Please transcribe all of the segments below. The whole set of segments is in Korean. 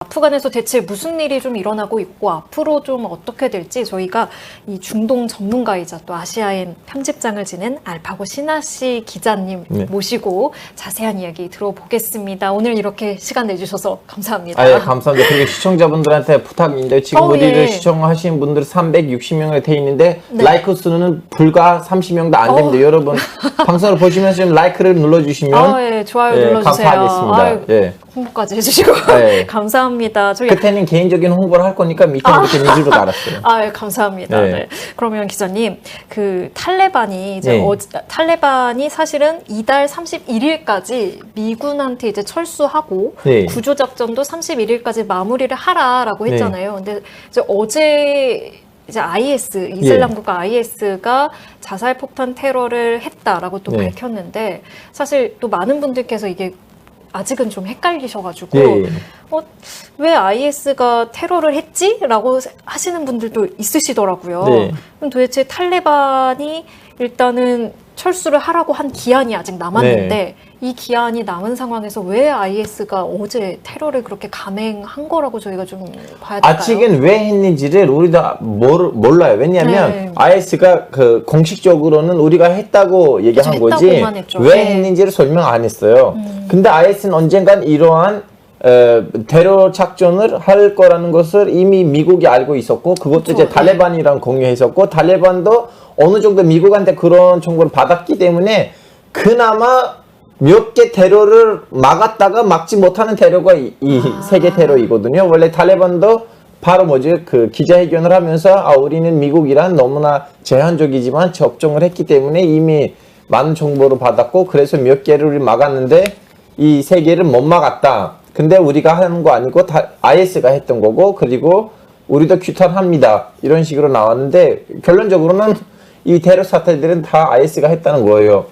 아프간에서 대체 무슨 일이 좀 일어나고 있고 앞으로 좀 어떻게 될지 저희가 이 중동 전문가이자 또 아시아인 편집장을 지낸 알파고 신하 씨 기자님 모시고 자세한 이야기 들어보겠습니다. 오늘 이렇게 시간 내주셔서 감사합니다. 예, 감사합니다. 그리고 시청자분들한테 부탁인데 지금 우리를 시청하시는 분들 360명이 돼 있는데 라이크 수는 불과 30명도 안 됩니다. 여러분 방송을 보시면서 좀 라이크를 눌러주시면 좋아요 눌러주세요. 감사하겠습니다. 홍보까지 해주시고 감사합니다. 저희 그때는 개인적인 홍보를 할 거니까 밑에 이렇게 뉴스로 달았어요. 감사합니다. 네. 그러면 기자님, 그 탈레반이 이제 탈레반이 사실은 이달 31일까지 미군한테 이제 철수하고 구조 작전도 31일까지 마무리를 하라라고 했잖아요. 근데 이제 어제 이제 IS, 이슬람 국가 IS가 자살 폭탄 테러를 했다라고 또 밝혔는데 사실 또 많은 분들께서 이게 아직은 좀 헷갈리셔가지고 왜 IS가 테러를 했지? 라고 하시는 분들도 있으시더라고요. 그럼 도대체 탈레반이 일단은 철수를 하라고 한 기한이 아직 남았는데 이 기한이 남은 상황에서 왜 IS가 어제 테러를 그렇게 감행한 거라고 저희가 좀 봐야 될까요? 아직은 왜 했는지를 우리도 몰라요. 왜냐하면 IS가 그 공식적으로는 우리가 했다고 얘기한 거지 왜 했는지를 설명 안 했어요. 근데 IS는 언젠간 이러한 테러 작전을 할 거라는 것을 이미 미국이 알고 있었고 그것도 이제 탈레반이랑 공유했었고 탈레반도 어느 정도 미국한테 그런 정보를 받았기 때문에 그나마 몇 개 테러를 막았다가 막지 못하는 테러가 이 세계 테러이거든요. 원래 탈레반도 바로 그 기자회견을 하면서 우리는 미국이란 너무나 제한적이지만 접종을 했기 때문에 이미 많은 정보를 받았고 그래서 몇 개를 막았는데 이 세 개를 못 막았다. 근데 우리가 하는 거 아니고 IS가 했던 거고 그리고 우리도 규탄합니다. 이런 식으로 나왔는데 결론적으로는 이 테러 사태들은 다 IS가 했다는 거예요.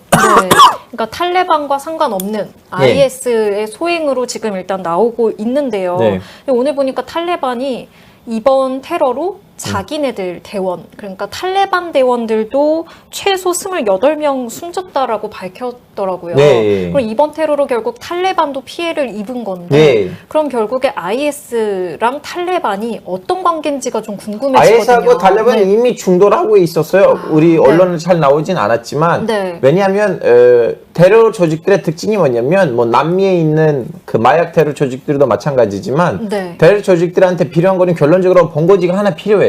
그러니까 탈레반과 상관없는 IS의 소행으로 지금 일단 나오고 있는데요. 오늘 보니까 탈레반이 이번 테러로 자기네들 대원, 그러니까 탈레반 대원들도 최소 28명 숨졌다라고 밝혔더라고요. 그럼 이번 테러로 결국 탈레반도 피해를 입은 건데 그럼 결국에 IS랑 탈레반이 어떤 관계인지가 좀 궁금해지거든요. IS하고 탈레반이 이미 충돌하고 있었어요. 우리 언론에 잘 나오진 않았지만 왜냐하면 테러 조직들의 특징이 뭐냐면 뭐 남미에 있는 그 마약 테러 조직들도 마찬가지지만 테러 조직들한테 필요한 거는 결론적으로 본거지가 하나 필요해요.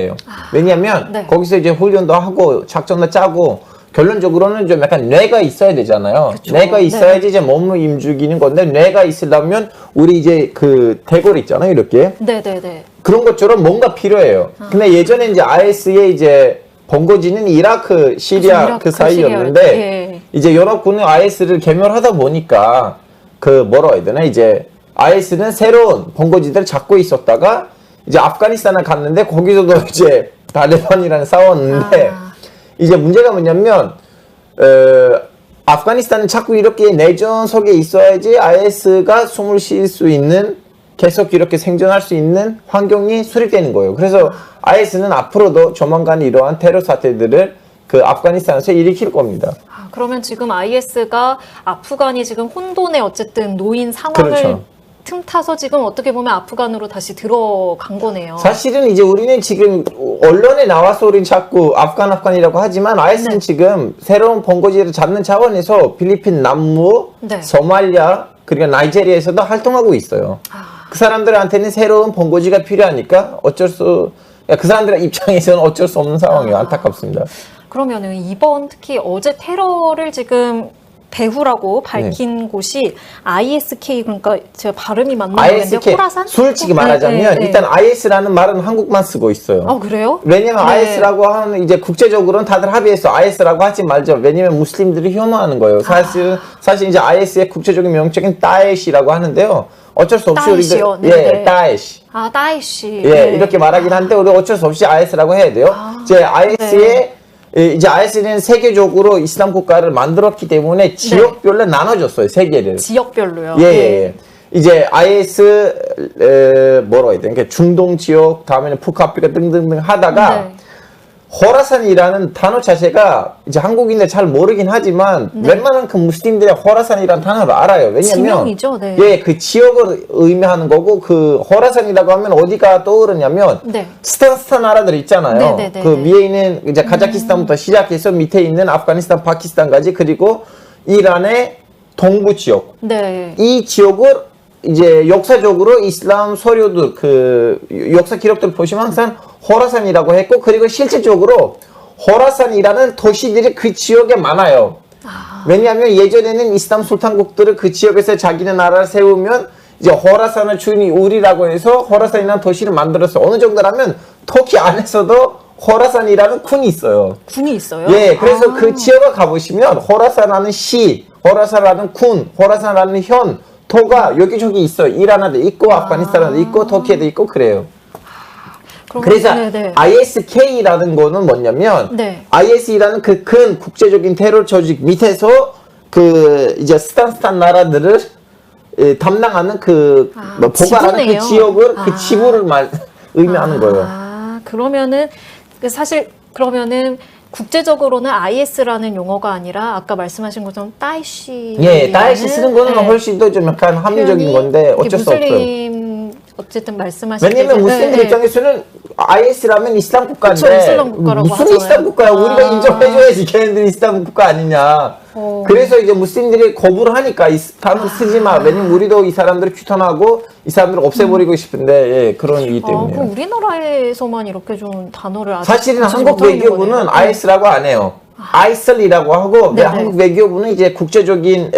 왜냐하면 거기서 이제 훈련도 하고 작전도 짜고 결론적으로는 좀 약간 뇌가 있어야 되잖아요. 뇌가 있어야지 이제 몸을 움직이는 건데 뇌가 있으려면 우리 이제 그 대골 있잖아요, 이렇게. 그런 것처럼 뭔가 필요해요. 근데 예전에 이제 IS의 이제 본거지는 이라크, 시리아 그 사이였는데 이제 연합군은 IS를 개멸하다 보니까 그 뭐라고 해야 되나 이제 IS는 새로운 본거지들을 잡고 있었다가 이제 아프가니스탄을 갔는데 거기서도 이제 탈레반이랑 싸웠는데 이제 문제가 뭐냐면 아프가니스탄은 자꾸 이렇게 내전 속에 있어야지 IS가 숨을 쉴 수 있는 계속 이렇게 생존할 수 있는 환경이 수립되는 거예요. 그래서 IS는 앞으로도 조만간 이러한 테러 사태들을 그 아프가니스탄에서 일으킬 겁니다. 그러면 지금 IS가 아프간이 지금 혼돈에 어쨌든 놓인 상황을 틈타서 지금 어떻게 보면 아프간으로 다시 들어간 거네요. 사실은 이제 우리는 지금 언론에 나와서 우리 자꾸 아프간이라고 하지만 IS는 지금 새로운 본거지를 잡는 차원에서 필리핀 남부, 소말리아 그리고 나이지리아에서도 활동하고 있어요. 그 사람들한테는 새로운 본거지가 필요하니까 그 사람들의 입장에서는 어쩔 수 없는 상황이에요. 안타깝습니다. 그러면은 이번 특히 어제 테러를 지금 배후라고 밝힌 곳이 ISK, 그러니까 제가 발음이 맞는 모르겠는데 호라산? 솔직히 말하자면 일단 IS라는 말은 한국만 쓰고 있어요. 그래요? 왜냐면 IS라고 하는 이제 국제적으로는 다들 합의해서 IS라고 하지 말죠. 왜냐면 무슬림들이 혐오하는 거예요. 사실 이제 IS의 국제적인 명칭은 다에시라고 하는데요. 어쩔 수 없이 우리들 다에시. 다에시. 이렇게 말하긴 한데 우리 어쩔 수 없이 IS라고 해야 돼요. 이제 IS는 세계적으로 이슬람 국가를 만들었기 때문에 지역별로 나눠줬어요. 세계를. 지역별로요? 이제 IS 뭐라고 해야 되나 중동 지역 다음에는 북아프리카 등등등 하다가 호라산이라는 단어 자체가 이제 한국인들 잘 모르긴 하지만 웬만한 그 무슬림들이 호라산이라는 단어를 알아요. 왜냐면 지명이죠. 네. 예, 그 지역을 의미하는 거고 그 호라산이라고 하면 어디가 떠오르냐면 스탄 나라들 있잖아요. 그 위에 있는 이제 카자키스탄부터 시작해서 밑에 있는 아프가니스탄, 파키스탄까지 그리고 이란의 동부 지역. 이 지역을 이제 역사적으로 이슬람 서류들 그 역사 기록들 보시면 항상 호라산이라고 했고 그리고 실질적으로 호라산이라는 도시들이 그 지역에 많아요. 왜냐하면 예전에는 이슬람 술탄국들을 그 지역에서 자기네 나라를 세우면 이제 호라산의 주인이 우리라고 해서 호라산이라는 도시를 만들었어요. 어느 정도라면 터키 안에서도 호라산이라는 군이 있어요. 군이 있어요? 예, 그래서 그 지역에 가보시면 호라산이라는 시, 호라산이라는 군, 호라산이라는 현 토가 여기저기 있어요. 이란에도 있고 아프가니스탄에도 있고 터키에도 있고 그래요. 그래서 ISK라는 거는 뭐냐면 IS이라는 그 큰 국제적인 테러 조직 밑에서 그 이제 스탄 나라들을 담당하는 그 보관하는 그 지역을 그 지부를 의미하는 거예요. 그러면은 사실 그러면은 국제적으로는 IS라는 용어가 아니라 아까 말씀하신 것처럼 다이시. 예, 다이시 쓰는 거는 훨씬 더 좀 약간 합리적인 건데 어쩔 수 없어요. 어쨌든 말씀하신 왜냐면 무슬림들 입장에서는 IS라면 이슬람 국가인데 그쵸, 이슬람 국가라고 무슨 하잖아요. 이슬람 국가야? 우리가 인정해줘야지 걔네들이 이슬람 국가 아니냐. 그래서 이제 무슬림들이 거부를 하니까 단어 쓰지 마. 왜냐면 우리도 이 사람들을 규탄하고 이 사람들을 없애버리고 싶은데 예, 그런 이유 때문에. 그럼 우리나라에서만 이렇게 좀 단어를 아직 사실은 한국 외교부는 IS라고 안 해요. 아이슬이라고 하고 한국 외교부는 이제 국제적인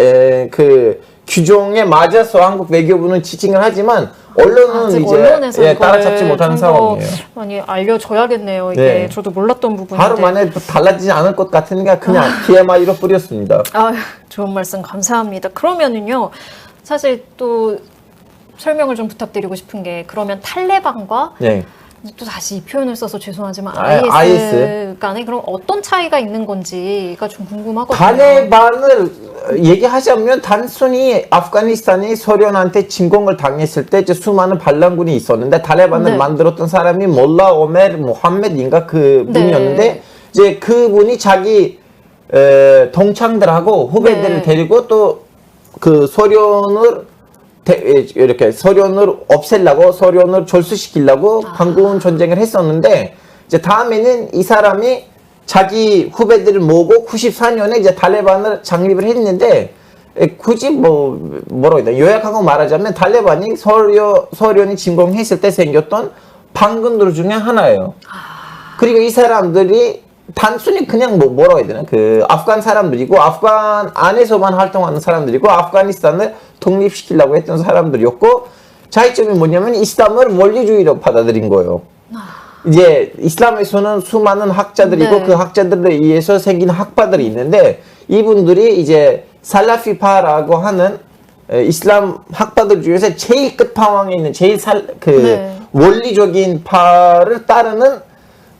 그 규정에 맞아서 한국 외교부는 지칭을 하지만 언론은 이제 따라잡지 못하는 상황이에요. 많이 알려줘야겠네요. 이게 저도 몰랐던 부분인데. 하루 만에 달라지지 않을 것 같으니까 그냥 TMI로 뿌렸습니다. 좋은 말씀 감사합니다. 그러면은요, 사실 또 설명을 좀 부탁드리고 싶은 게 그러면 탈레반과 또 다시 이 표현을 써서 죄송하지만 IS 간에 그럼 어떤 차이가 있는 건지가 좀 궁금하거든요. 탈레반을 얘기하자면 단순히 아프가니스탄이 소련한테 침공을 당했을 때 이제 수많은 반란군이 있었는데 탈레반을 만들었던 사람이 몰라 오메르 모함메드인가 그 분이었는데 이제 그분이 자기 동창들하고 후배들을 데리고 또 그 소련을 이렇게 소련을 없애려고 소련을 졸수시키려고 반군 전쟁을 했었는데 이제 다음에는 이 사람이 자기 후배들을 모으고 94년에 이제 탈레반을 창립을 했는데 굳이 뭐라고 해야 되나 요약하고 말하자면 탈레반이 소련이 침공했을 때 생겼던 반군들 중에 하나예요. 그리고 이 사람들이 단순히 그냥 뭐라고 해야 되나 그 아프간 사람들이고 아프간 안에서만 활동하는 사람들이고 아프가니스탄을 독립시키려고 했던 사람들이었고 차이점이 뭐냐면 이슬람을 원리주의로 받아들인 거예요. 이제 이슬람에서는 수많은 학자들이고 그 학자들에 의해서 생긴 학파들이 있는데 이분들이 이제 살라피파라고 하는 이슬람 학파들 중에서 제일 끝판왕에 있는 제일 원리적인 파를 따르는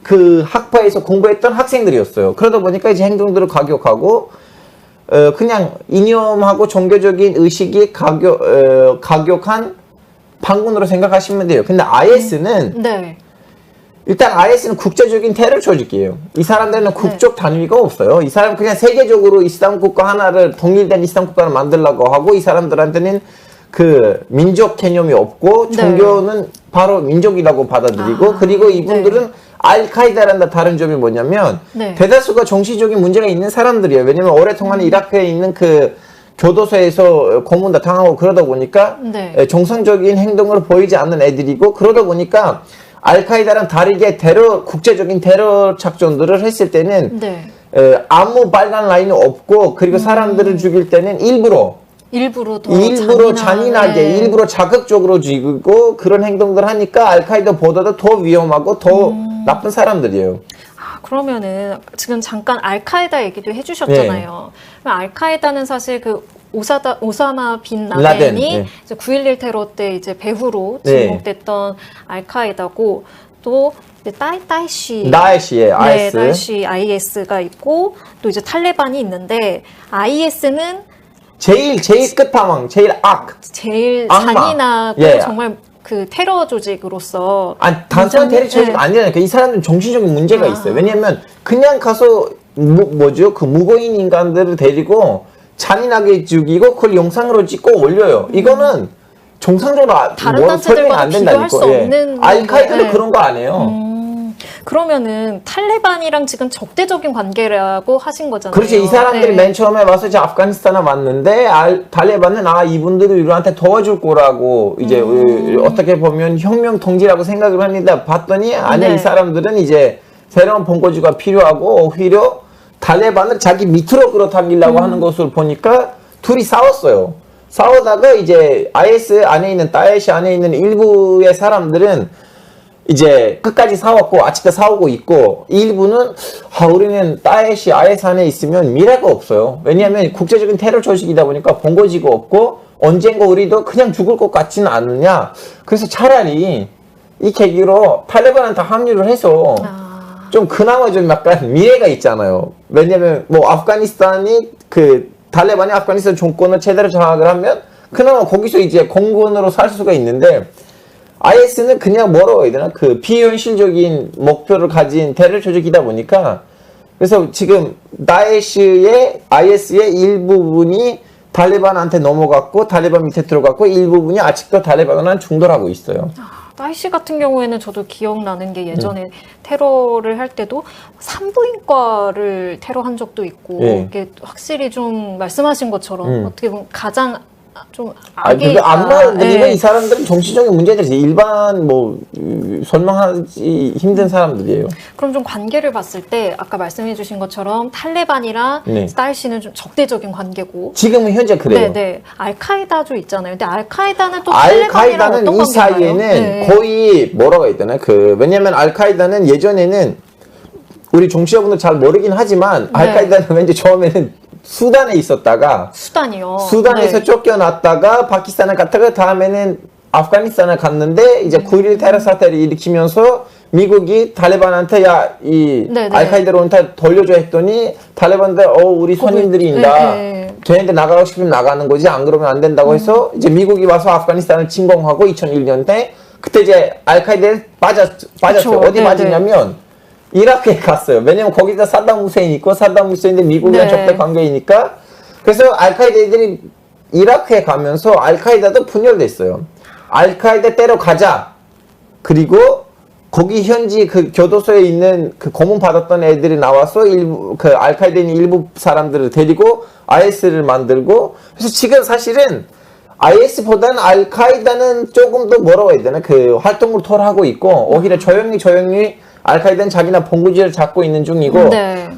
그 학파에서 공부했던 학생들이었어요. 그러다 보니까 이제 행동들을 가격하고 그냥 이념하고 종교적인 의식이 가격한 반군으로 생각하시면 돼요. 근데 IS는 일단 IS는 국제적인 테러 조직이에요. 이 사람들은 국적 단위가 없어요. 이 사람 그냥 세계적으로 이슬람 국가 하나를 동일된 이슬람 국가를 만들려고 하고 이 사람들한테는 그 민족 개념이 없고 종교는 바로 민족이라고 받아들이고 그리고 이분들은 알카이다라는 다른 점이 뭐냐면 대다수가 정치적인 문제가 있는 사람들이에요. 왜냐면 오랫동안 이라크에 있는 그 교도소에서 고문도 당하고 그러다 보니까 정상적인 행동을 보이지 않는 애들이고 그러다 보니까 알카이다랑 다르게 국제적인 테러 작전들을 했을 때는 아무 빨간 라인이 없고 그리고 사람들을 죽일 때는 일부러 잔인하게 일부러 자극적으로 죽이고 그런 행동들 하니까 알카이다보다도 더 위험하고 더 나쁜 사람들이에요. 그러면은 지금 잠깐 알카에다 얘기도 해주셨잖아요. 알카에다는 사실 그 오사마 빈 라덴이 9.11 테러 때 이제 배후로 지목됐던 알카에다고 또 다이시 IS가 있고 또 이제 탈레반이 있는데 IS는 제일 끝판왕, 제일 제일 잔인하고 정말 그 테러 조직으로서 단순한 테러 조직 아니라니까. 이 사람들은 정신적인 문제가 있어요. 왜냐하면 그냥 가서 그 무고인 인간들을 데리고 잔인하게 죽이고 그걸 영상으로 찍고 올려요. 이거는 정상적으로 다른 단체들과 비교할 수 없는 알카이다도 그런 거 안 해요. 그러면은 탈레반이랑 지금 적대적인 관계라고 하신 거잖아요. 그렇죠. 이 사람들이 맨 처음에 와서 이제 아프가니스탄에 왔는데 탈레반은 이분들이 우리한테 도와줄 거라고 이제 어떻게 보면 혁명 통지라고 생각을 합니다. 봤더니 아니 이 사람들은 이제 새로운 본거지가 필요하고 오히려 탈레반을 자기 밑으로 끌어당기려고 하는 것을 보니까 둘이 싸웠어요. 싸우다가 이제 IS 안에 있는 다에시 안에 있는 일부의 사람들은 이제 끝까지 싸웠고 아직도 싸우고 있고 일부는 우리는 다에시 IS 안에 있으면 미래가 없어요. 왜냐하면 국제적인 테러 조직이다 보니까 본거지가 없고 언젠가 우리도 그냥 죽을 것 같지는 않느냐. 그래서 차라리 이 계기로 탈레반한테 합류를 해서 좀 그나마 좀 약간 미래가 있잖아요. 왜냐면 아프가니스탄이 탈레반이 아프가니스탄 정권을 제대로 장악을 하면 그나마 거기서 이제 공군으로 살 수가 있는데 IS는 그냥 뭐라고 해야 되나 비현실적인 목표를 가진 테러 조직이다 보니까 그래서 지금 다에시의 IS의 일부분이 탈레반한테 넘어갔고 탈레반 밑에 들어갔고 일부분이 아직도 탈레반은 중돌하고 있어요. 다에시 같은 경우에는 저도 기억나는 게 예전에 테러를 할 때도 산부인과를 테러한 적도 있고 이게 확실히 좀 말씀하신 것처럼 어떻게 보면 가장 좀 악의 이건 이 사람들은 정신적인 문제들이 일반 설명하기 힘든 사람들이에요. 그럼 좀 관계를 봤을 때 아까 말씀해주신 것처럼 탈레반이랑 다에시는 좀 적대적인 관계고 지금은 현재 그래요. 네네. 알카이다도 있잖아요. 근데 알카이다는 또 탈레반이랑 어떤 관계인가요? 이 사이에는 거의 뭐라고 해야 되나 왜냐면 알카이다는 예전에는 우리 정치자분들 잘 모르긴 하지만 알카이다는 왠지 처음에는 수단에 있었다가 수단에서 쫓겨났다가 파키스탄을 갔다가 다음에는 아프가니스탄을 갔는데 이제 9.11 테러 사태를 일으키면서 미국이 탈레반한테 알카이다로 돌려줘 했더니 탈레반들 우리 손님들이다. 걔네들 나가고 싶으면 나가는 거지 안 그러면 안 된다고 해서 이제 미국이 와서 아프가니스탄을 침공하고 2001년에 그때 이제 알카이다에 빠졌어요. 어디 빠지냐면 이라크에 갔어요. 왜냐면 거기다 사담 후세인 있고 사담 후세인데 미국이랑 적대 관계이니까 그래서 알카이다 애들이 이라크에 가면서 알카이다도 분열됐어요. 알카이다 때려 가자. 그리고 거기 현지 교도소에 있는 고문 받았던 애들이 나와서 알카이다 있는 일부 사람들을 데리고 IS를 만들고 그래서 지금 사실은 IS보다는 알카이다는 조금 더 뭐라고 해야 되나 활동을 덜 하고 있고 오히려 조용히 알카이다는 자기네 본구지를 잡고 있는 중이고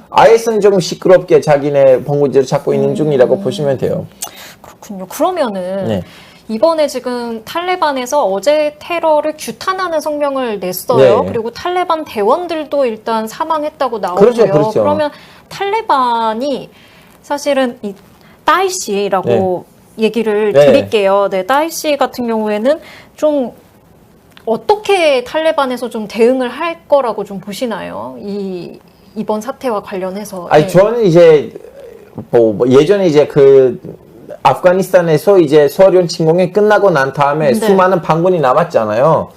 IS는 조금 시끄럽게 자기네 본구지를 잡고 있는 중이라고 보시면 돼요. 그렇군요. 그러면은 이번에 지금 탈레반에서 어제 테러를 규탄하는 성명을 냈어요. 그리고 탈레반 대원들도 일단 사망했다고 나오고요. 그렇죠. 그러면 탈레반이 사실은 이 다에시라고 얘기를 드릴게요. 다에시 같은 경우에는 좀 어떻게 탈레반에서 좀 대응을 할 거라고 좀 보시나요? 이번 사태와 관련해서. 저는 이제 예전에 이제 아프가니스탄에서 이제 소련 침공이 끝나고 난 다음에 수많은 반군이 남았잖아요.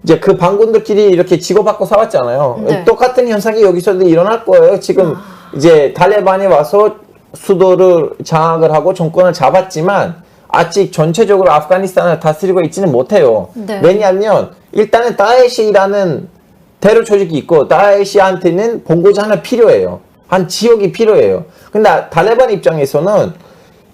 이제 그 반군들끼리 이렇게 치고받고 싸웠잖아요. 똑같은 현상이 여기서도 일어날 거예요. 지금 이제 탈레반이 와서 수도를 장악을 하고 정권을 잡았지만 아직 전체적으로 아프가니스탄을 다스리고 있지는 못해요. 왜냐하면 일단은 다에시라는 테러 조직이 있고 다에시한테는 본고지 하나 필요해요. 한 지역이 필요해요. 근데 탈레반 입장에서는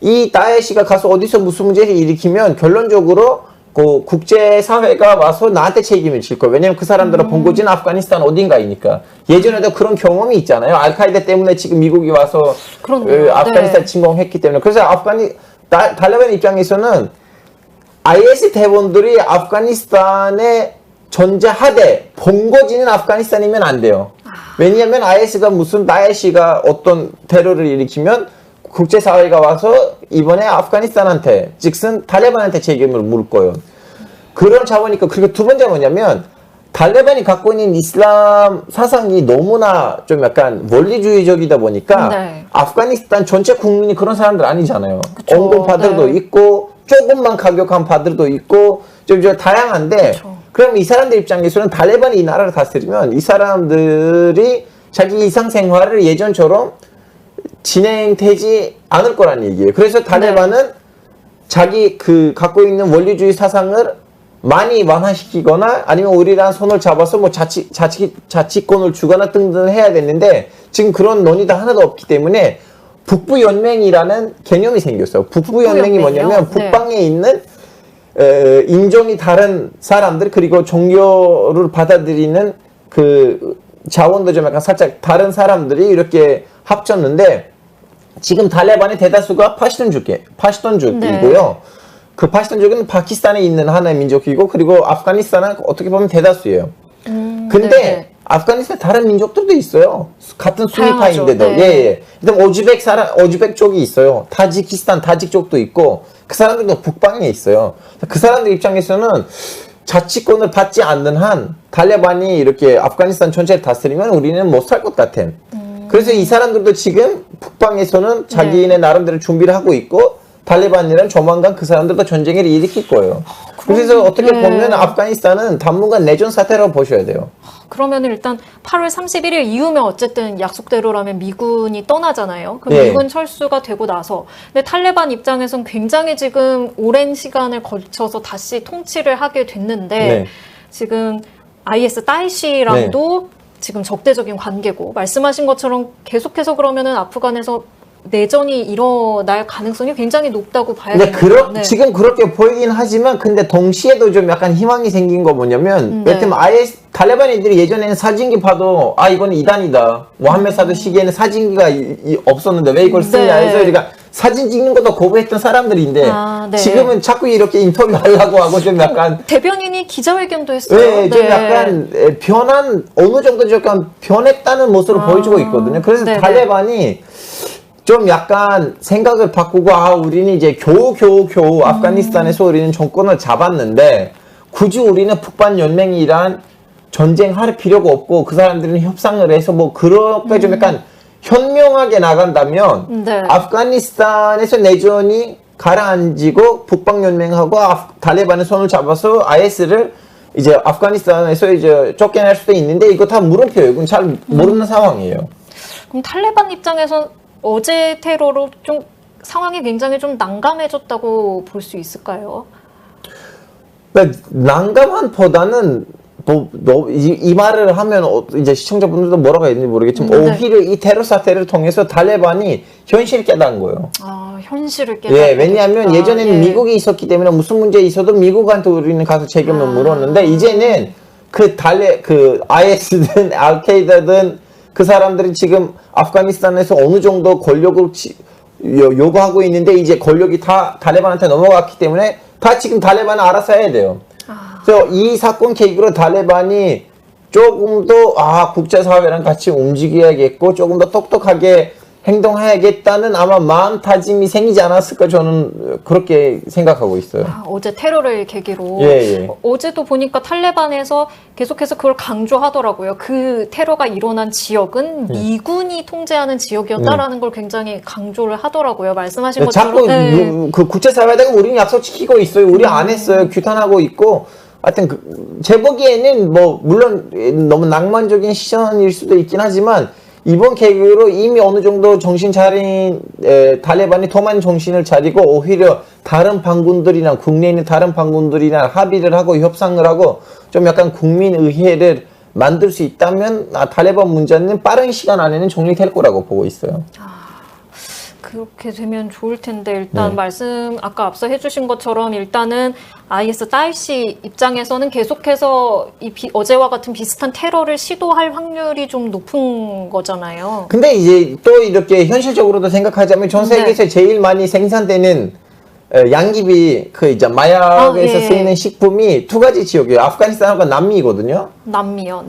이 다에시가 가서 어디서 무슨 문제를 일으키면 결론적으로 국제사회가 와서 나한테 책임을 질 거예요. 왜냐면 그 사람들은 본고지는 아프가니스탄 어딘가이니까. 예전에도 그런 경험이 있잖아요. 알카이다 때문에 지금 미국이 와서 아프가니스탄 침공했기 때문에. 그래서 탈레반 입장에서는 IS 대원들이 아프가니스탄에 존재하되 본거지는 아프가니스탄이면 안 돼요. 왜냐하면 IS가 다에시가 어떤 테러를 일으키면 국제사회가 와서 이번에 아프가니스탄한테 즉슨 탈레반한테 책임을 물 거예요. 그런 차원이니까. 그리고 두 번째 뭐냐면 탈레반이 갖고 있는 이슬람 사상이 너무나 좀 약간 원리주의적이다 보니까 아프가니스탄 전체 국민이 그런 사람들 아니잖아요. 온건파들도 있고 조금만 가격한 바들도 있고 좀 다양한데 그렇죠. 그럼 이 사람들 입장에서는 탈레반이 이 나라를 다스리면 이 사람들이 자기 일상생활을 예전처럼 진행되지 않을 거란 얘기예요. 그래서 탈레반은 자기 갖고 있는 원리주의 사상을 많이 완화시키거나 아니면 우리랑 손을 잡아서 뭐 자치권을 주거나 등등 해야 되는데 지금 그런 논의도 하나도 없기 때문에 북부연맹이라는 개념이 생겼어요. 북부연맹이 뭐냐면 북방에 있는 인종이 다른 사람들 그리고 종교를 받아들이는 자원도 좀 약간 살짝 다른 사람들이 이렇게 합쳤는데 지금 탈레반의 대다수가 파시톤족이고요. 그 파시톤족은 파키스탄에 있는 하나의 민족이고 그리고 아프가니스탄은 어떻게 보면 대다수예요. 근데 아프가니스탄 다른 민족들도 있어요. 같은 수니파인데도. 예. 일단 오즈벡 쪽이 있어요. 타지키스탄 타직족도 있고 그 사람들도 북방에 있어요. 그 사람들 입장에서는 자치권을 받지 않는 한 탈레반이 이렇게 아프가니스탄 전체를 다스리면 우리는 못 살 것 같아. 그래서 이 사람들도 지금 북방에서는 자기네 나름대로 준비를 하고 있고 탈레반이랑 조만간 그 사람들도 전쟁을 일으킬 거예요. 그래서 어떻게 보면 아프가니스탄은 당분간 내전 사태라고 보셔야 돼요. 그러면 일단 8월 31일 이후면 어쨌든 약속대로라면 미군이 떠나잖아요. 그럼 미군 철수가 되고 나서 근데 탈레반 입장에서는 굉장히 지금 오랜 시간을 거쳐서 다시 통치를 하게 됐는데 지금 IS 다이시랑도 지금 적대적인 관계고 말씀하신 것처럼 계속해서 그러면은 아프간에서 내전이 일어날 가능성이 굉장히 높다고 봐야 됩니다. 지금 그렇게 보이긴 하지만 근데 동시에도 좀 약간 희망이 생긴 거 뭐냐면 예를 들면 탈레반 애들이 예전에는 사진기 봐도 이거는 이단이다. 모함med 사드 시기에는 사진기가 없었는데 왜 이걸 쓰냐 해서 우리가 사진 찍는 것도 거부했던 사람들인데 지금은 자꾸 이렇게 인터뷰하려고 하고 좀 약간 대변인이 기자회견도 했어요. 좀 약간 어느 정도 약간 변했다는 모습을 보여주고 있거든요. 그래서 탈레반이 좀 약간 생각을 바꾸고 우리는 이제 겨우 아프가니스탄에서 우리는 정권을 잡았는데 굳이 우리는 북반연맹이란 전쟁할 필요가 없고 그 사람들은 협상을 해서 뭐 그렇게 좀 약간 현명하게 나간다면 아프가니스탄에서 내전이 가라앉히고 북방연맹하고 탈레반의 손을 잡아서 IS를 이제 아프가니스탄에서 이제 쫓겨날 수도 있는데 이거 다 물음표예요. 이건 잘 모르는 상황이에요. 그럼 탈레반 입장에서 어제 테러로 좀 상황이 굉장히 좀 난감해졌다고 볼 수 있을까요? 난감한보다는 이 말을 하면 이제 시청자분들도 뭐라고 해야 되는지 모르겠지만 오히려 이 테러 사태를 통해서 탈레반이 현실을 깨달은 거예요. 현실을 깨달은 왜냐하면 예전에는 미국이 있었기 때문에 무슨 문제 있어도 미국한테 우리는 가서 책임을 물었는데 이제는 IS든 알카이다든 그 사람들이 지금 아프가니스탄에서 어느 정도 권력을 요구하고 있는데 이제 권력이 다 탈레반한테 넘어갔기 때문에 다 지금 탈레반은 알아서 해야 돼요. 그래서 이 사건 계기로 탈레반이 조금 더 국제사회랑 같이 움직여야겠고 조금 더 똑똑하게 행동해야겠다는 아마 마음다짐이 생기지 않았을까 저는 그렇게 생각하고 있어요. 어제 테러를 계기로 어제도 보니까 탈레반에서 계속해서 그걸 강조하더라고요. 그 테러가 일어난 지역은 미군이 통제하는 지역이었다라는 걸 굉장히 강조를 하더라고요. 말씀하신 것처럼 자꾸 그 국제사회에다가 우리는 약속 지키고 있어요. 우리 안 했어요. 규탄하고 있고 하여튼 제 보기에는 뭐 물론 너무 낭만적인 시선일 수도 있긴 하지만 이번 계기로 이미 어느 정도 정신 차린 탈레반이 더 많은 정신을 차리고 오히려 다른 반군들이나 국내에 있는 다른 반군들이나 합의를 하고 협상을 하고 좀 약간 국민의회를 만들 수 있다면 탈레반 문제는 빠른 시간 안에는 정리될 거라고 보고 있어요. 그렇게 되면 좋을 텐데 일단 말씀 아까 앞서 해주신 것처럼 일단은 IS 다이시 입장에서는 계속해서 어제와 같은 비슷한 테러를 시도할 확률이 좀 높은 거잖아요. 근데 이제 또 이렇게 현실적으로도 생각하자면 전 세계에서 제일 많이 생산되는 양귀비 이제 마약에서 쓰이는 식품이 두 가지 지역이에요. 아프가니스탄과 남미거든요. 남미요.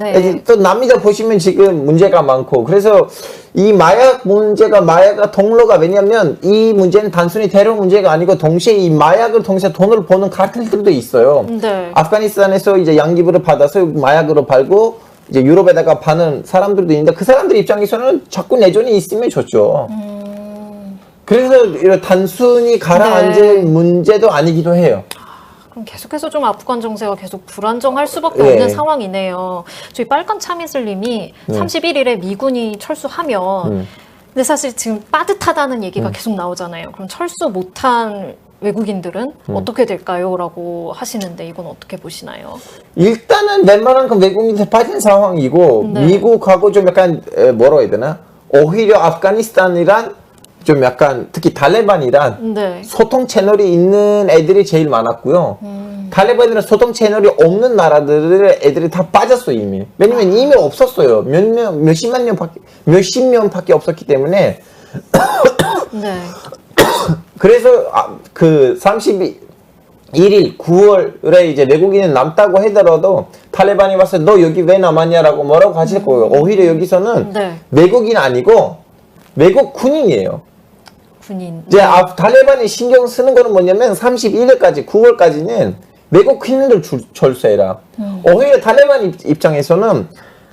또 남미도 보시면 지금 문제가 많고 그래서 이 마약 통로가 왜냐면 이 문제는 단순히 테러 문제가 아니고 동시에 이 마약을 통해서 돈을 버는 카르텔들도 있어요. 아프가니스탄에서 이제 양귀비를 받아서 마약으로 팔고 이제 유럽에다가 파는 사람들도 있는데 그 사람들 입장에서는 자꾸 내전이 있으면 좋죠. 그래서 이런 단순히 가라앉을 문제도 아니기도 해요. 그럼 계속해서 좀 아프간 정세가 계속 불안정할 수밖에 없는 상황이네요. 저희 빨간 참이슬님이 31일에 미군이 철수하면 근데 사실 지금 빠듯하다는 얘기가 계속 나오잖아요. 그럼 철수 못한 외국인들은 어떻게 될까요? 라고 하시는데 이건 어떻게 보시나요? 일단은 웬만한 그 외국인들 빠진 상황이고 미국하고 좀 약간 뭐라고 해야 되나? 오히려 아프가니스탄이란 좀 약간 특히 탈레반이란 소통 채널이 있는 애들이 제일 많았고요. 탈레반이란 소통 채널이 없는 나라들의 애들이 다 빠졌어요 이미. 왜냐면 이미 없었어요. 몇십 명밖에 없었기 때문에. 그래서 그 31일 9월에 이제 외국인은 남다고 하더라도 탈레반이 와서 너 여기 왜 남았냐라고 뭐라고 하실 거예요. 오히려 여기서는 외국인 아니고 외국 군인이에요. 군인. 이제 탈레반이 신경 쓰는 거는 뭐냐면 31일까지 9월까지는 외국 군인들 철수해라. 오히려 탈레반 입장에서는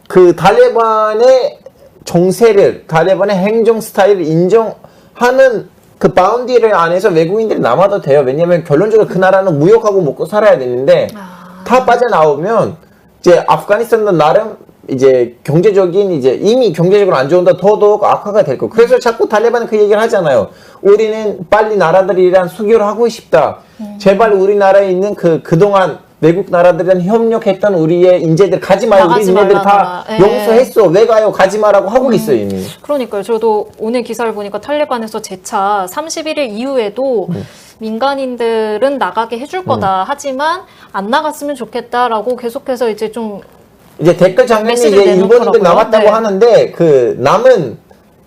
그 탈레반의 정세를 탈레반의 행정 스타일을 인정하는 그 바운디를 안에서 외국인들이 남아도 돼요. 왜냐면 결론적으로 그 나라는 무역하고 먹고 살아야 되는데 다 빠져나오면 이제 아프가니스탄도 나름 이제 경제적인 이제 이미 경제적으로 안 좋은데 더더욱 악화가 될 거. 그래서 자꾸 탈레반은 그 얘기를 하잖아요. 우리는 빨리 나라들이랑 수교를 하고 싶다. 제발 우리나라에 있는 그동안 외국 나라들이랑 협력했던 우리의 인재들 가지 마요. 우리 인재들 다 용서했어. 왜 가요? 가지 마라고 하고 있어요 이미. 그러니까요. 저도 오늘 기사를 보니까 탈레반에서 재차 31일 이후에도 민간인들은 나가게 해줄 거다. 하지만 안 나갔으면 좋겠다라고 계속해서 이제 좀 이제 댓글 장면이 이제 일본인들 남았다고 하는데 그 남은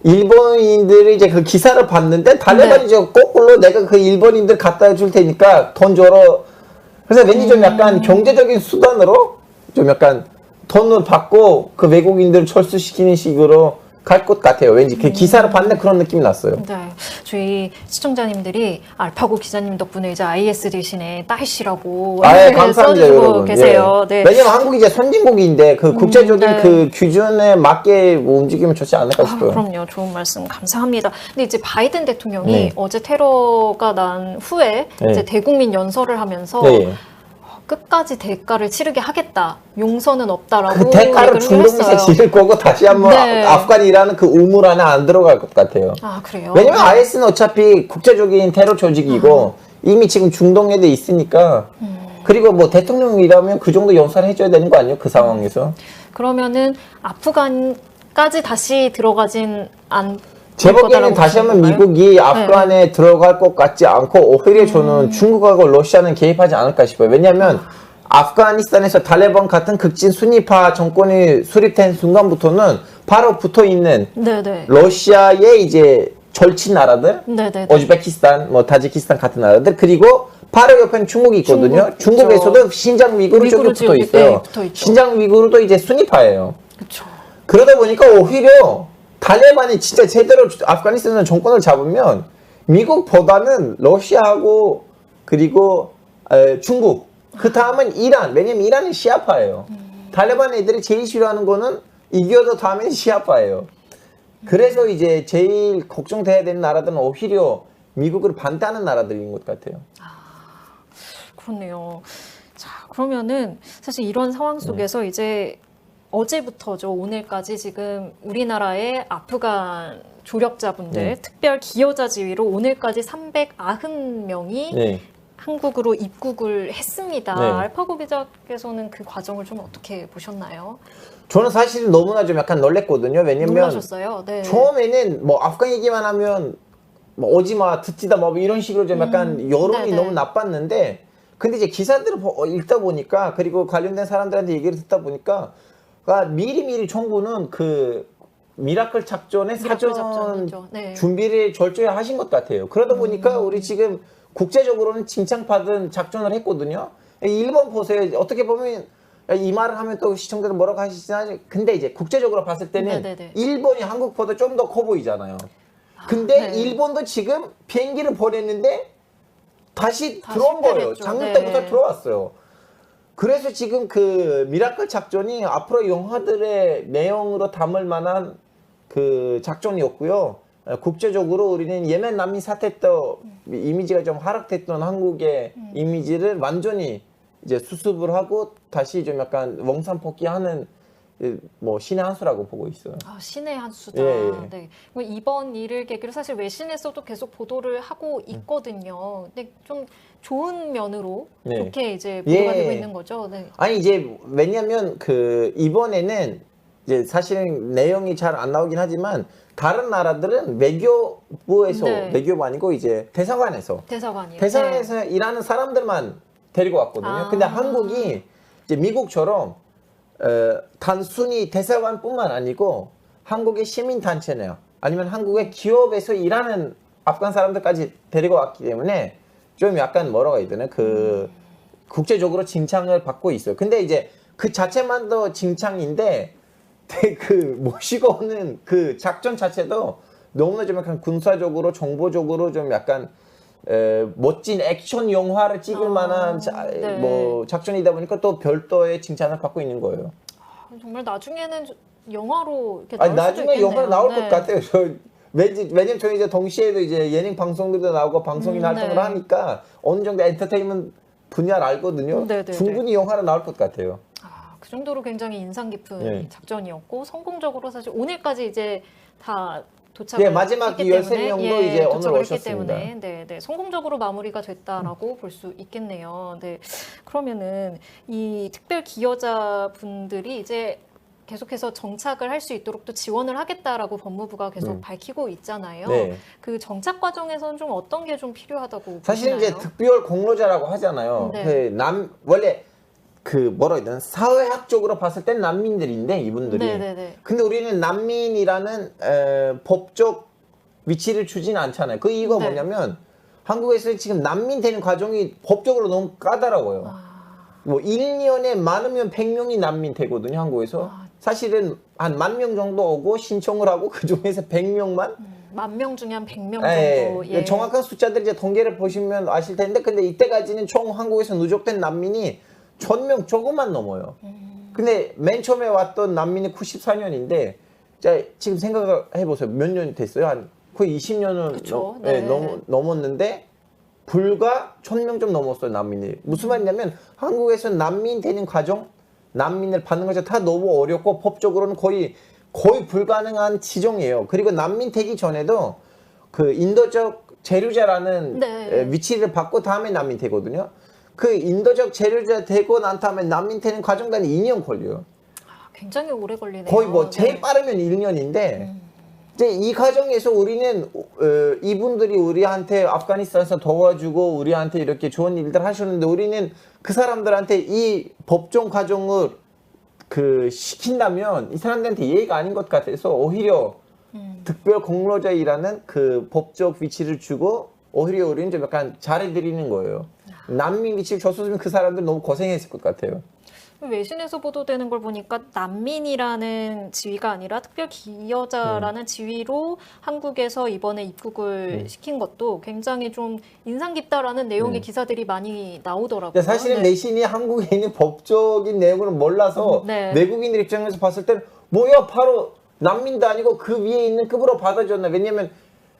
일본인들이 이제 그 기사를 봤는데 탈레반이 이제 거꾸로 내가 그 일본인들 갖다 줄 테니까 돈 줘라. 그래서 왠지 좀 약간 경제적인 수단으로 좀 약간 돈을 받고 그 외국인들을 철수시키는 식으로 갈 것 같아요. 왠지 그 기사를 봤는데 그런 느낌이 났어요. 네, 저희 시청자님들이 알파고 기자님 덕분에 이제 IS 대신에 따이시라고 감사합니다, 여러분. 계세요. 네. 왜냐면 한국이 이제 선진국인데 그 국제적인 그 규준에 맞게 움직이면 좋지 않을까 싶어요. 그럼요, 좋은 말씀 감사합니다. 근데 이제 바이든 대통령이 어제 테러가 난 후에 이제 대국민 연설을 하면서. 끝까지 대가를 치르게 하겠다. 용서는 없다라고 그 대가를 중동에서 치를 거고 다시 한번 아프간이라는 그 우물 안에 안 들어갈 것 같아요. 그래요? 왜냐면 IS는 어차피 국제적인 테러 조직이고 이미 지금 중동에도 있으니까 그리고 뭐 대통령이라면 그 정도 연설을 해줘야 되는 거 아니에요? 그 상황에서. 그러면은 아프간까지 다시 들어가진 제 보기에는 다시 한번 미국이 아프간에 들어갈 것 같지 않고 오히려 저는 중국하고 러시아는 개입하지 않을까 싶어요. 왜냐하면 아프가니스탄에서 탈레반 같은 극진 순위파 정권이 수립된 순간부터는 바로 붙어있는 러시아의 이제 절친 나라들, 오즈베키스탄, 뭐 타지키스탄 같은 나라들, 그리고 바로 옆에는 중국이 있거든요. 중국에서도 신장 위구르 쪽에 붙어 있어요. 신장 위구르도 이제 순위파예요. 그러다 보니까 오히려 탈레반이 진짜 제대로 아프가니스탄 정권을 잡으면 미국보다는 러시아하고 그리고 중국 그 다음은 이란. 왜냐면 이란은 시아파예요. 탈레반 애들이 제일 싫어하는 거는 이겨도 다음엔 시아파예요. 그래서 이제 제일 걱정돼야 되는 나라들은 오히려 미국을 반대하는 나라들인 것 같아요. 그렇네요. 자, 그러면은 사실 이런 상황 속에서 이제 어제부터죠. 오늘까지 지금 우리나라의 아프간 조력자분들 특별 기여자 지위로 오늘까지 390명이 한국으로 입국을 했습니다. 알파고 기자께서는 그 과정을 좀 어떻게 보셨나요? 저는 사실 너무나 좀 약간 놀랬거든요. 왜냐면 놀라셨어요? 처음에는 뭐 아프간 얘기만 하면 뭐 오지마 듣지다 뭐 이런 식으로 좀 약간 여론이 너무 나빴는데 근데 이제 기사들을 읽다 보니까 그리고 관련된 사람들한테 얘기를 듣다 보니까 미리미리 정부는 그 미라클 작전의 사전 준비를 철저히 하신 것 같아요. 그러다 보니까 우리 지금 국제적으로는 칭찬받은 작전을 했거든요. 일본 보세요. 어떻게 보면 이 말을 하면 또 시청자들 뭐라고 하시지만 근데 이제 국제적으로 봤을 때는 일본이 한국보다 좀 더 커 보이잖아요. 근데 일본도 지금 비행기를 보냈는데 다시 들어온 거예요. 작년 때부터 들어왔어요. 그래서 지금 그 미라클 작전이 앞으로 영화들의 내용으로 담을 만한 그 작전이었고요. 국제적으로 우리는 예멘 난민 사태 때 이미지가 좀 하락됐던 한국의 이미지를 완전히 이제 수습을 하고 다시 좀 약간 원상복귀하는 뭐 신의 한 수라고 보고 있어요. 아, 신의 한 수다. 예. 네. 이번 일을 계기로 사실 외신에서도 계속 보도를 하고 있거든요. 근데 좀 좋은 면으로 네. 좋게 이제 보도가 예. 되고 있는 거죠. 네. 아니 이제 왜냐면 그 이번에는 이제 사실은 내용이 잘 안 나오긴 하지만 다른 나라들은 외교부에서 네. 외교부 아니고 이제 대사관에서 대사관이요. 일하는 사람들만 데리고 왔거든요. 아. 근데 한국이 이제 미국처럼 단순히 대사관뿐만 아니고 한국의 시민단체나 아니면 한국의 기업에서 일하는 아프간 사람들까지 데리고 왔기 때문에 좀 약간 뭐라고 해야 되나 그 국제적으로 칭찬을 받고 있어요. 근데 이제 그 자체만도 칭찬인데 그 모시고 오는 그 작전 자체도 너무나 좀 약간 군사적으로 정보적으로 좀 약간 멋진 액션 영화를 찍을 만한 네. 뭐 작전이다 보니까 또 별도의 칭찬을 받고 있는 거예요. 정말 나중에는 영화로 이렇게 아니, 나올 수도 나중에 있겠네요. 영화 나올 네. 것 같아요. 왜냐면 저희 이제 동시에도 이제 예능 방송들도 나오고 방송인 활동을 네. 하니까 어느 정도 엔터테인먼트 분야를 알거든요. 네네네. 충분히 영화로 나올 것 같아요. 그 정도로 굉장히 인상 깊은 네. 작전이었고 성공적으로 사실 오늘까지 이제 다 도착을 예, 마지막 했기 13명도 이제 오늘 도착을 했기 오셨습니다. 때문에 네, 성공적으로 마무리가 됐다라고 볼 수 있겠네요. 네, 그러면은 이 특별 기여자분들이 이제 계속해서 정착을 할 수 있도록 또 지원을 하겠다라고 법무부가 계속 밝히고 있잖아요. 네. 그 정착 과정에서는 좀 어떤 게 좀 필요하다고 사실 보시나요? 이제 특별 공로자라고 하잖아요. 네. 원래 그 뭐라 해야 되나 사회학적으로 봤을 땐 난민들인데 이분들이. 네네네. 근데 우리는 난민이라는 법적 위치를 주지는 않잖아요. 그 이유가 네. 뭐냐면 한국에서 지금 난민 되는 과정이 법적으로 너무 까다로워요. 뭐 1년에 많으면 100명이 난민 되거든요, 한국에서. 사실은 한 10,000명 정도 오고 신청을 하고 그 중에서 100명만 10,000명 중에 한 100명 정도. 예. 정확한 숫자들 이제 통계를 보시면 아실 텐데, 근데 이때까지는 총 한국에서 누적된 난민이 1,000명 조금만 넘어요. 근데 맨 처음에 왔던 난민이 94년인데, 자, 지금 생각해 보세요. 몇 년 됐어요? 한 거의 20년은 그쵸? 네. 넘었는데, 불과 1,000명 좀 넘었어요, 난민이. 무슨 말이냐면, 한국에서 난민 되는 과정, 난민을 받는 것이 다 너무 어렵고, 법적으로는 거의 불가능한 지정이에요. 그리고 난민 되기 전에도 그 인도적 재류자라는 네. 위치를 받고 다음에 난민 되거든요. 그 인도적 재류자 되고 난 다음에 난민 되는 과정까지 2년 걸려요. 굉장히 오래 걸리네요. 거의 뭐 제일 네. 빠르면 1년인데 이제 이 과정에서 우리는 이분들이 우리한테 아프가니스탄에서 도와주고 우리한테 이렇게 좋은 일들 하셨는데 우리는 그 사람들한테 이 법정 과정을 그 시킨다면 이 사람들한테 예의가 아닌 것 같아서 오히려 특별 공로자이라는 그 법적 위치를 주고 오히려 우리는 좀 약간 잘해드리는 거예요. 난민 위치를 줬으면 그 사람들 너무 고생했을 것 같아요. 외신에서 보도되는 걸 보니까 난민이라는 지위가 아니라 특별 기여자라는 지위로 한국에서 이번에 입국을 시킨 것도 굉장히 좀 인상 깊다라는 내용의 기사들이 많이 나오더라고요. 사실은 네. 내신이 한국에 있는 법적인 내용을 몰라서 네. 외국인들 입장에서 봤을 때는 뭐야 바로 난민도 아니고 그 위에 있는 급으로 받아줬나. 왜냐면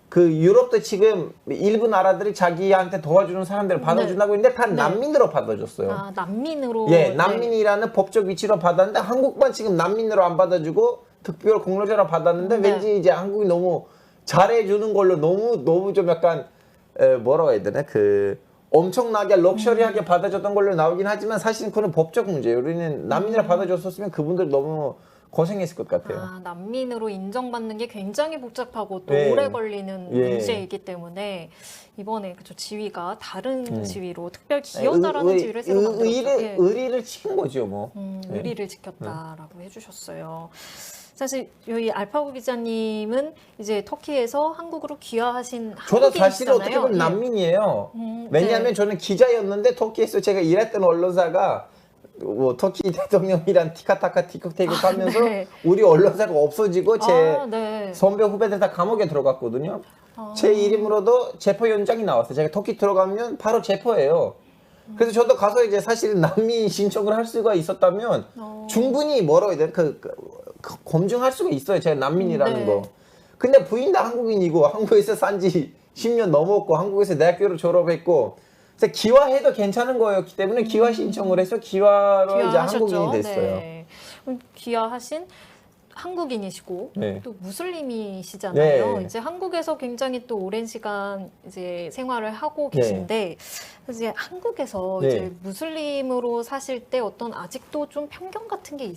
그 유럽도 지금 일부 나라들이 자기한테 도와주는 사람들을 받아준다고 했는데 다 난민으로 받아줬어요. 아, 난민으로. 예, 난민이라는 법적 위치로 받았는데 한국만 지금 난민으로 안 받아주고 특별 공로자로 받았는데 왠지 이제 한국이 너무 잘해주는 걸로 너무 좀 약간 뭐라고 해야 되나 그 엄청나게 럭셔리하게 받아줬던 걸로 나오긴 하지만 사실은 그건 법적 문제예요. 우리는 난민으로 받아줬었으면 그분들 너무 고생했을 것 같아요. 아, 난민으로 인정받는 게 굉장히 복잡하고 또 예. 오래 걸리는 예. 문제이기 때문에 이번에 그쵸 지위가 다른 지위로 특별 기여자라는 지위를 새로 만들었죠. 예. 의리를 지킨 거죠, 뭐. 의리를 지켰다라고 해주셨어요. 사실 여기 알파고 기자님은 이제 터키에서 한국으로 귀화하신 저도 사실 어떻게 한국인이시잖아요. 보면 예. 난민이에요. 왜냐하면 저는 기자였는데 터키에서 제가 일했던 언론사가 뭐 터키 대통령이랑 티카타카 티격태격 하면서 네. 우리 언론사가 없어지고 제 네. 선배 후배들 다 감옥에 들어갔거든요. 제 이름으로도 체포 연장이 나왔어요. 제가 터키 들어가면 바로 체포예요. 그래서 저도 가서 이제 사실은 난민 신청을 할 수가 있었다면 충분히 뭐라고 해야 되나 검증할 수가 있어요. 제가 난민이라는 네. 거. 근데 부인도 한국인이고 한국에서 산지 10년 넘었고 한국에서 대학교를 졸업했고 그래서 기화해도 괜찮은 거였기 때문에 기화 신청을 해서 기화로 이제 한국인이 됐어요. 네. 기화하신 한국인이시고 네. 또 무슬림이시잖아요. 네. 이제 한국에서 굉장히 또 오랜 시간 이제 생활을 하고 계신데 이제 한국에서 네. 이제 무슬림으로 사실 때 어떤 아직도 좀 편견 같은 게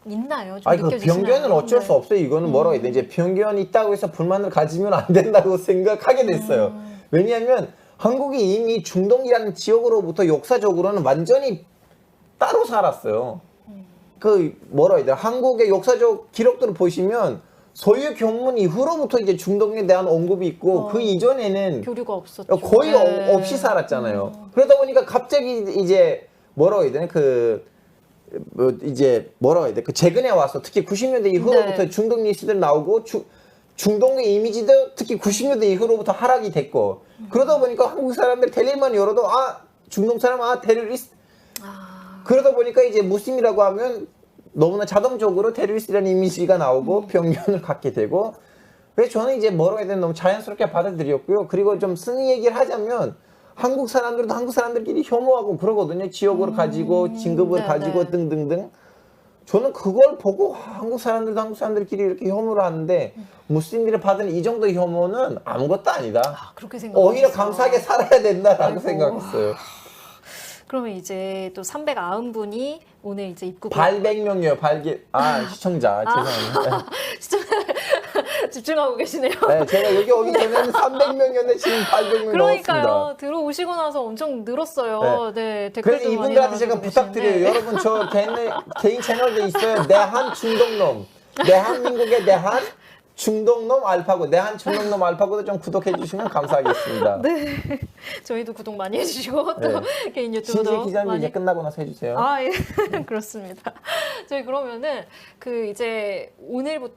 있나요? 좀 그 편견은 어쩔 수 없어요. 이거는 뭐라고 해야 돼? 이제 편견이 있다고 해서 불만을 가지면 안 된다고 생각하게 됐어요. 왜냐하면 한국이 이미 중동이라는 지역으로부터 역사적으로는 완전히 따로 살았어요. 그 뭐라 해야 돼? 한국의 역사적 기록들을 보시면 소유 경문 이후로부터 이제 중동에 대한 언급이 있고 그 이전에는 교류가 없었죠. 거의 없이 살았잖아요. 그러다 보니까 갑자기 이제 뭐라고 해야 되나 이제 뭐라고 해야 돼? 그 최근에 와서 특히 90년대 이후로부터 네. 중동 뉴스들 나오고 중동의 이미지도 특히 90년대 이후로부터 하락이 됐고 그러다 보니까 한국 사람들 텔레비만 열어도 중동 사람 테러리스트 그러다 보니까 이제 무슬림이라고 하면 너무나 자동적으로 테러리스트라는 이미지가 나오고 편견을 갖게 되고 그래서 저는 이제 뭐라고 해야 되나 너무 자연스럽게 받아들였고요. 그리고 좀 승리 얘기를 하자면 한국 사람들도 한국 사람들끼리 혐오하고 그러거든요. 지역을 가지고 진급을 가지고 등등등. 저는 그걸 보고 한국 사람들도 한국 사람들끼리 이렇게 혐오를 하는데 무슬림들이 받은 이 정도 혐오는 아무것도 아니다. 그렇게 생각했어요. 오히려 감사하게 살아야 된다라고 생각했어요. 그러면 이제 또 390분이 오늘 이제 입국 800명이요. 시청자. 죄송합니다. 집중하고 계시네요. 네, 제가 여기 오기 전에는 300명이었는데 지금 800명 그러니까요. 넘었습니다. 들어오시고 나서 엄청 늘었어요. 네, 댓글도 그래서 이분들한테 제가 부탁드려요. 여러분 저 개인 채널도 있어요. 내한 중동놈. 대한민국의 내한 중동놈 알파고, 내한 중동놈 알파고도 좀 구독해 주시면 감사하겠습니다. 네. 저희도 구독 많이 해주시고 또 개인 유튜브도 신지 기자님 이제 끝나고 나서 해주세요. 예. 그렇습니다. 저희 그러면은 그 이제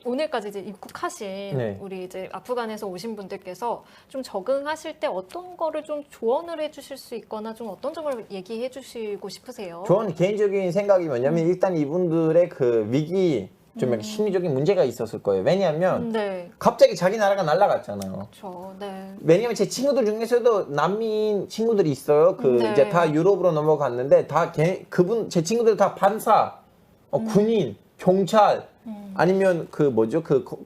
오늘까지 이제 입국하신 우리 이제 아프간에서 오신 분들께서 좀 적응하실 때 어떤 거를 좀 조언을 해주실 수 있거나 좀 어떤 점을 얘기해 주시고 싶으세요? 저는 개인적인 생각이 뭐냐면 일단 이분들의 그 위기 좀 약간 심리적인 문제가 있었을 거예요. 왜냐하면 갑자기 자기 나라가 날아갔잖아요. 그렇죠. 네. 왜냐면 제 친구들 중에서도 난민 친구들이 있어요. 이제 다 유럽으로 넘어갔는데 제 친구들 다 반사, 군인, 경찰 아니면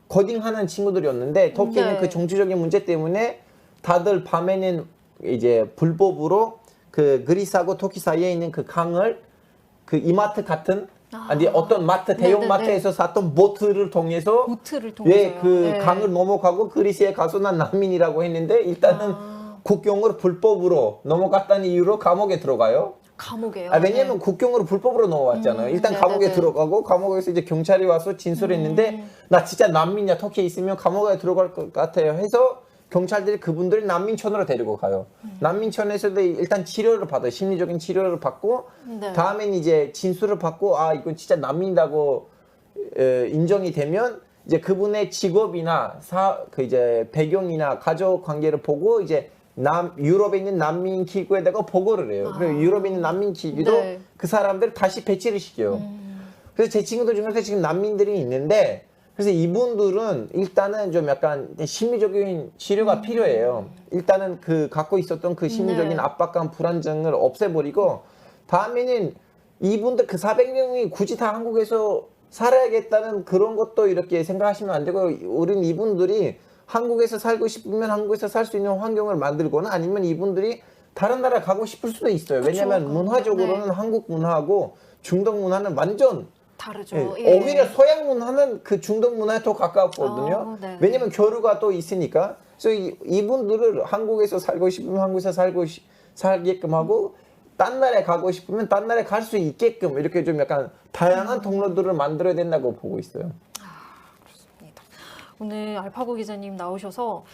코딩하는 친구들이었는데 터키는 그 정치적인 문제 때문에 다들 밤에는 이제 불법으로 그 그리스하고 터키 사이에 있는 그 강을 그 이마트 같은 어떤 대형 마트에서 샀던 보트를 통해서 강을 넘어가고 그리스에 가서 난 난민이라고 했는데 일단은 국경으로 불법으로 넘어갔다는 이유로 감옥에 들어가요. 감옥에요? 왜냐면 국경으로 불법으로 넘어왔잖아요. 일단 감옥에 들어가고 감옥에서 이제 경찰이 와서 진술했는데 나 진짜 난민이야. 터키에 있으면 감옥에 들어갈 것 같아요. 해서 경찰들이 그분들을 난민촌으로 데리고 가요. 난민촌에서도 일단 치료를 받아요. 심리적인 치료를 받고 다음엔 이제 진술을 받고 이건 진짜 난민이라고 인정이 되면 이제 그분의 직업이나 이제 배경이나 가족 관계를 보고 이제 유럽에 있는 난민 기구에다가 보고를 해요. 그리고 유럽에 있는 난민 기구도 그 사람들 다시 배치를 시켜요. 그래서 제 친구들 중에서 지금 난민들이 있는데 그래서 이분들은 일단은 좀 약간 심리적인 치료가 필요해요. 일단은 갖고 있었던 그 심리적인 압박감, 불안정을 없애버리고 다음에는 이분들 400명이 굳이 다 한국에서 살아야겠다는 그런 것도 이렇게 생각하시면 안 되고 우린 이분들이 한국에서 살고 싶으면 한국에서 살 수 있는 환경을 만들거나 아니면 이분들이 다른 나라 가고 싶을 수도 있어요. 왜냐하면 문화적으로는 한국 문화하고 중동 문화는 완전 다르죠. 오히려 서양 문화는 그 중동 문화에 더 가깝거든요. 왜냐면 교류가 또 있으니까. 그래서 이분들을 한국에서 살고 싶으면 한국에서 살게끔 하고 딴 나라에 가고 싶으면 딴 나라에 갈 수 있게끔 이렇게 좀 약간 다양한 통로들을 만들어야 된다고 보고 있어요. 오늘 알파고 기자님 나오셔서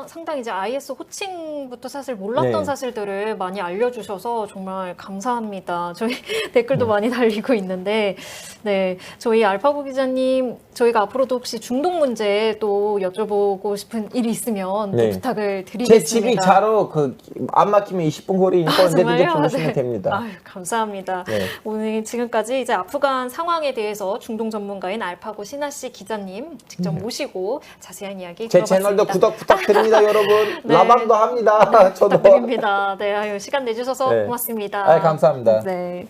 상당히 이제 IS 호칭부터 사실 몰랐던 사실들을 많이 알려주셔서 정말 감사합니다. 저희 댓글도 많이 달리고 있는데, 저희 알파고 기자님, 저희가 앞으로도 혹시 중동 문제 또 여쭤보고 싶은 일이 있으면 또 부탁을 드리겠습니다. 제 집이 자로 안 막히면 20분 거리니까 언제든지 부르시면 됩니다. 감사합니다. 오늘 지금까지 이제 아프간 상황에 대해서 중동 전문가인 알파고 신하 씨 기자님 직접 모시고 모시고 자세한 이야기 제 들어봤습니다. 채널도 구독 부탁드립니다, 여러분. 네. 라방도 합니다. 저도. 부탁드립니다. 네, 아유, 시간 내주셔서 네. 고맙습니다. 아, 감사합니다. 네.